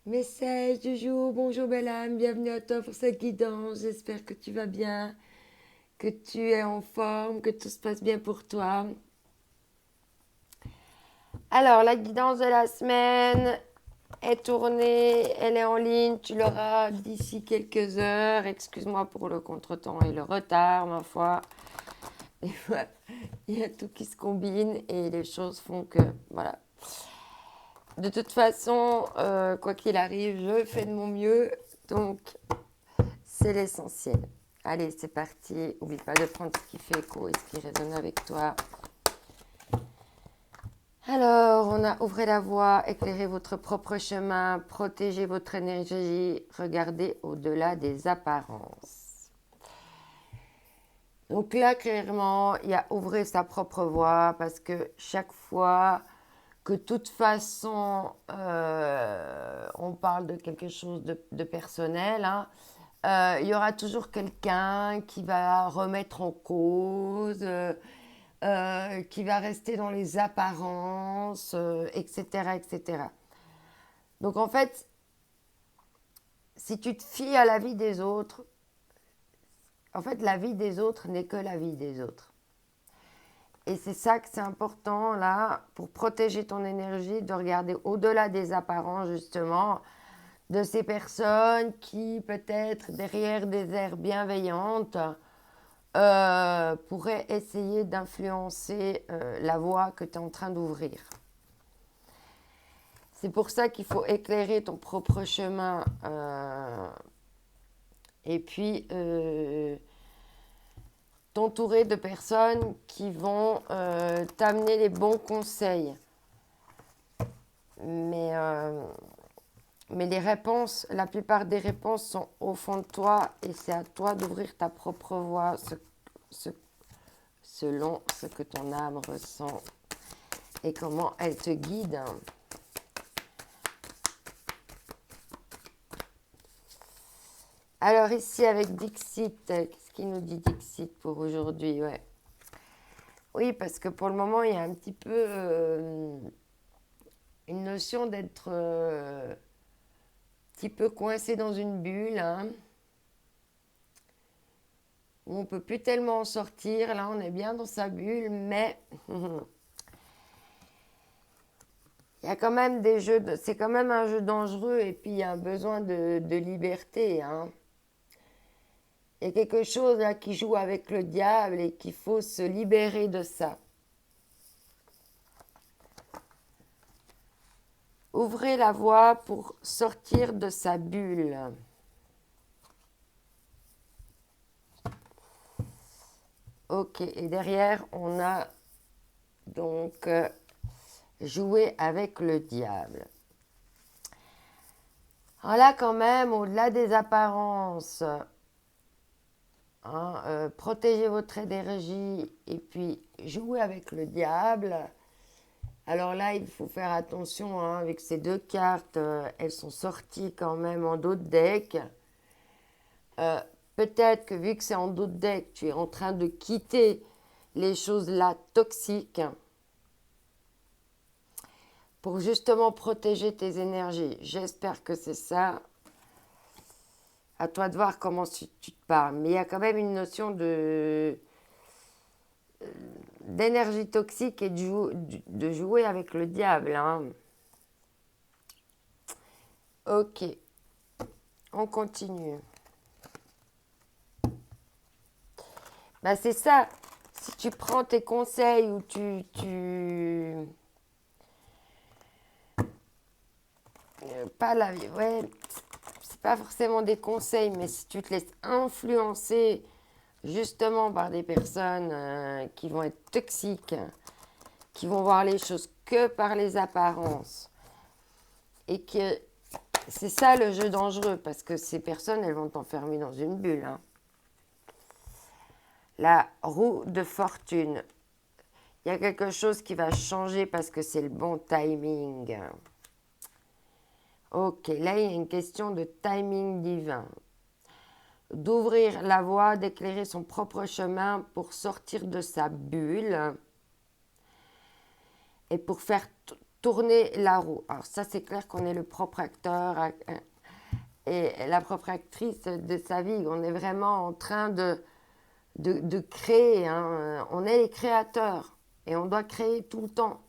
Message du jour, bonjour belle âme, bienvenue à toi pour cette guidance. J'espère que tu vas bien, que tu es en forme, que tout se passe bien pour toi. Alors, la guidance de la semaine est tournée, elle est en ligne, tu l'auras d'ici quelques heures. Excuse-moi pour le contretemps et le retard, ma foi. Et ouais, il y a tout qui se combine et les choses font que, voilà. De toute façon, quoi qu'il arrive, je fais de mon mieux, donc c'est l'essentiel. Allez, c'est parti. N'oublie pas de prendre ce qui fait écho et ce qui résonne avec toi. Alors, on a ouvrez la voie, éclairez votre propre chemin, protégez votre énergie, regardez au-delà des apparences. Donc là, clairement, il y a ouvrir sa propre voie parce que chaque fois que de toute façon, on parle de quelque chose de personnel, hein, il y aura toujours quelqu'un qui va remettre en cause, qui va rester dans les apparences, etc., etc. Donc en fait, si tu te fies à la vie des autres, en fait, la vie des autres n'est que la vie des autres. Et c'est ça que c'est important là, pour protéger ton énergie, de regarder au-delà des apparences justement, de ces personnes qui peut-être derrière des airs bienveillantes pourraient essayer d'influencer la voie que tu es en train d'ouvrir. C'est pour ça qu'il faut éclairer ton propre chemin et puis t'entourer de personnes qui vont t'amener les bons conseils. Mais les réponses, la plupart des réponses sont au fond de toi et c'est à toi d'ouvrir ta propre voie selon ce que ton âme ressent et comment elle te guide. Alors ici avec Dixit, qu'est-ce qu'il nous dit Dixit pour aujourd'hui? Ouais. Oui, parce que pour le moment, il y a un petit peu une notion d'être un petit peu coincé dans une bulle, hein, où on ne peut plus tellement en sortir. Là, on est bien dans sa bulle, mais il y a quand même des jeux, c'est quand même un jeu dangereux et puis il y a un besoin de liberté, hein. Il y a quelque chose là qui joue avec le diable et qu'il faut se libérer de ça. Ouvrez la voie pour sortir de sa bulle. Ok, et derrière, on a donc jouer avec le diable. Alors là, quand même, au-delà des apparences, hein, protégez votre énergie et puis jouer avec le diable. Alors là, il faut faire attention hein, avec ces deux cartes. Elles sont sorties quand même en dos de deck. Peut-être que vu que c'est en dos de deck, tu es en train de quitter les choses là toxiques pour justement protéger tes énergies. J'espère que c'est ça. À toi de voir comment tu te parles. Mais il y a quand même une notion d'énergie toxique et de jouer avec le diable. Hein. Ok, on continue. Ben c'est ça. Si tu prends tes conseils ou pas la... Ouais, c'est pas forcément des conseils, mais si tu te laisses influencer justement par des personnes qui vont être toxiques, qui vont voir les choses que par les apparences, et que c'est ça le jeu dangereux, parce que ces personnes, elles vont t'enfermer dans une bulle. Hein. La roue de fortune. Il y a quelque chose qui va changer parce que c'est le bon timing. Ok, là, il y a une question de timing divin. D'ouvrir la voie, d'éclairer son propre chemin pour sortir de sa bulle et pour faire tourner la roue. Alors ça, c'est clair qu'on est le propre acteur et la propre actrice de sa vie. On est vraiment en train de créer. Hein. On est les créateurs et on doit créer tout le temps,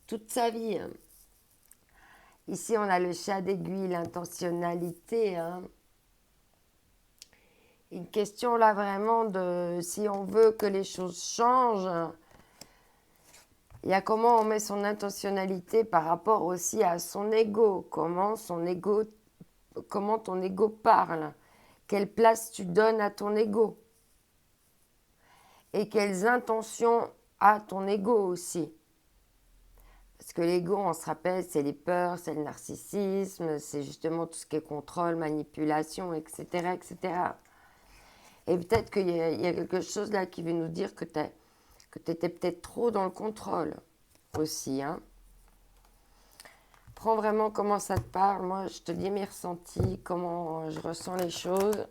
toute sa vie. Hein. Ici, on a le chat d'aiguille, l'intentionnalité. Hein. Une question là vraiment de si on veut que les choses changent. Il y a comment on met son intentionnalité par rapport aussi à son ego. Comment ton ego parle. Quelle place tu donnes à ton ego. Et quelles intentions a ton ego aussi. Parce que l'ego, on se rappelle, c'est les peurs, c'est le narcissisme, c'est justement tout ce qui est contrôle, manipulation, etc. etc. Et peut-être qu'il y a quelque chose là qui veut nous dire que tu étais peut-être trop dans le contrôle aussi. Hein. Prends vraiment comment ça te parle. Moi, je te dis mes ressentis, comment je ressens les choses.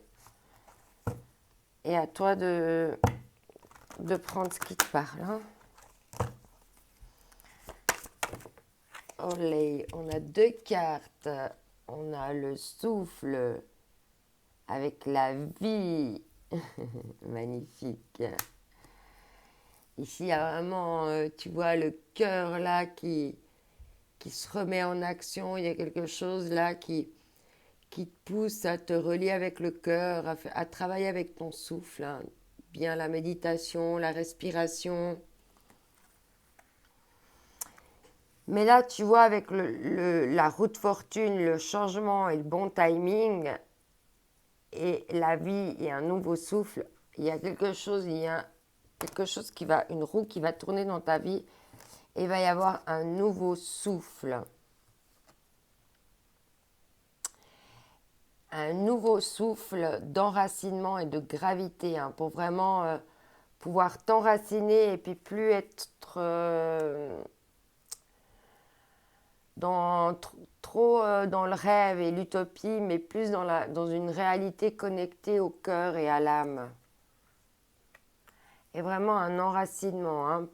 Et à toi de prendre ce qui te parle. Hein. Olé, on a 2 cartes. On a le souffle avec la vie. Magnifique. Ici, il y a vraiment, tu vois, le cœur là qui se remet en action. Il y a quelque chose là qui te pousse à te relier avec le cœur, à travailler avec ton souffle. Hein. Bien la méditation, la respiration. Mais là, tu vois, avec la roue de fortune, le changement et le bon timing, et la vie et un nouveau souffle, il y a quelque chose qui va, une roue qui va tourner dans ta vie, et il va y avoir un nouveau souffle. Un nouveau souffle d'enracinement et de gravité, hein, pour vraiment pouvoir t'enraciner et puis plus être trop dans le rêve et l'utopie, mais plus dans une réalité connectée au cœur et à l'âme. Et vraiment un enracinement, hein,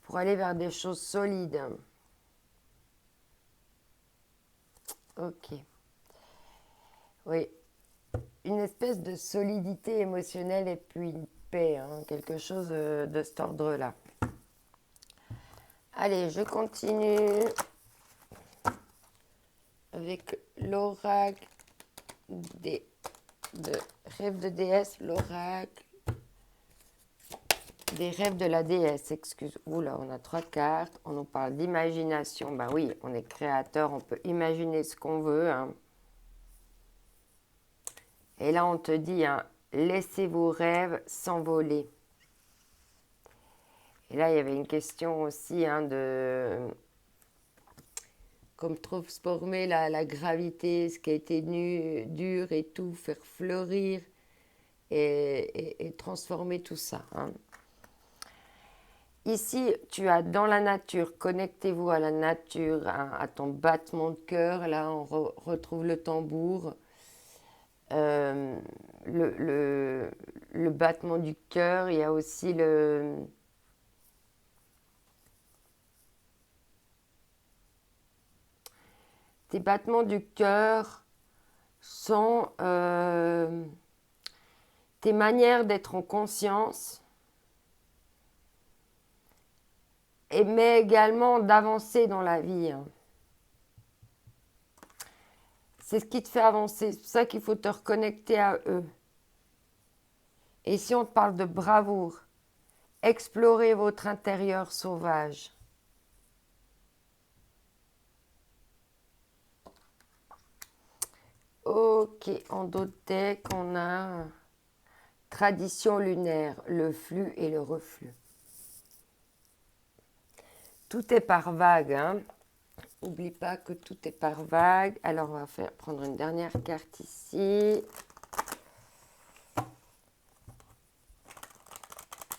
pour aller vers des choses solides. Ok. Oui. Une espèce de solidité émotionnelle et puis une paix, hein, quelque chose de cet ordre-là. Allez, je continue avec l'oracle de rêve de déesse, l'oracle des rêves de la déesse, excuse. Oula, on a 3 cartes, on nous parle d'imagination. Ben oui, on est créateur, on peut imaginer ce qu'on veut. Hein. Et là, on te dit, hein, laissez vos rêves s'envoler. Et là, il y avait une question aussi, hein, de comme transformer la gravité, ce qui a été dur et tout, faire fleurir et transformer tout ça. Hein. Ici, tu as dans la nature, connectez-vous à la nature, hein, à ton battement de cœur. Là, on retrouve le tambour, le battement du cœur. Il y a aussi tes battements du cœur sont tes manières d'être en conscience, mais également d'avancer dans la vie. Hein. C'est ce qui te fait avancer. C'est pour ça qu'il faut te reconnecter à eux. Et si on te parle de bravoure, explorez votre intérieur sauvage. Ok, en d'autres decks, on a tradition lunaire, le flux et le reflux. Tout est par vague, hein. N'oublie pas que tout est par vague. Alors, on va prendre une dernière carte ici.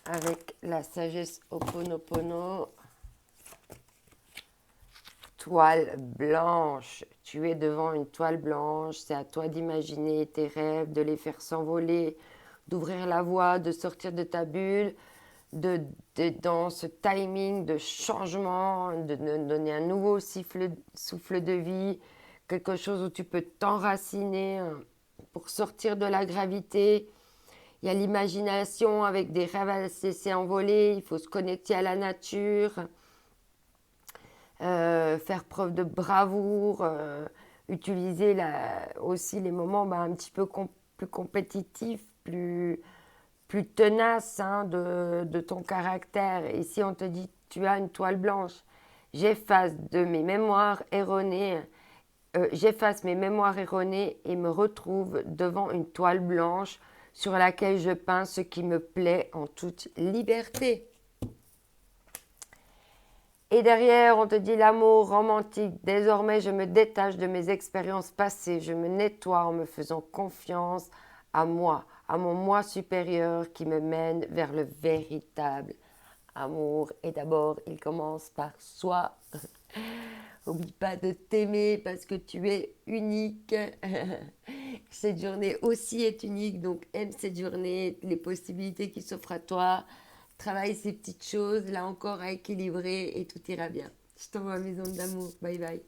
Avec la sagesse Ho'oponopono. Toile blanche. Tu es devant une toile blanche. C'est à toi d'imaginer tes rêves, de les faire s'envoler, d'ouvrir la voie, de sortir de ta bulle, dans ce timing de changement, de donner un nouveau souffle de vie, quelque chose où tu peux t'enraciner pour sortir de la gravité. Il y a l'imagination avec des rêves à se laisser envoler, il faut se connecter à la nature, faire preuve de bravoure, utiliser aussi les moments un petit peu plus compétitifs, plus tenaces hein, de ton caractère. Et si on te dit tu as une toile blanche, j'efface mes mémoires erronées et me retrouve devant une toile blanche sur laquelle je peins ce qui me plaît en toute liberté. Et derrière, on te dit l'amour romantique. Désormais, je me détache de mes expériences passées. Je me nettoie en me faisant confiance à moi, à mon moi supérieur qui me mène vers le véritable amour. Et d'abord, il commence par soi. N'oublie pas de t'aimer parce que tu es unique. Cette journée aussi est unique, donc aime cette journée, les possibilités qui s'offrent à toi. Travaille ces petites choses, là encore, à équilibrer et tout ira bien. Je t'envoie à Maison d'amour. Bye bye.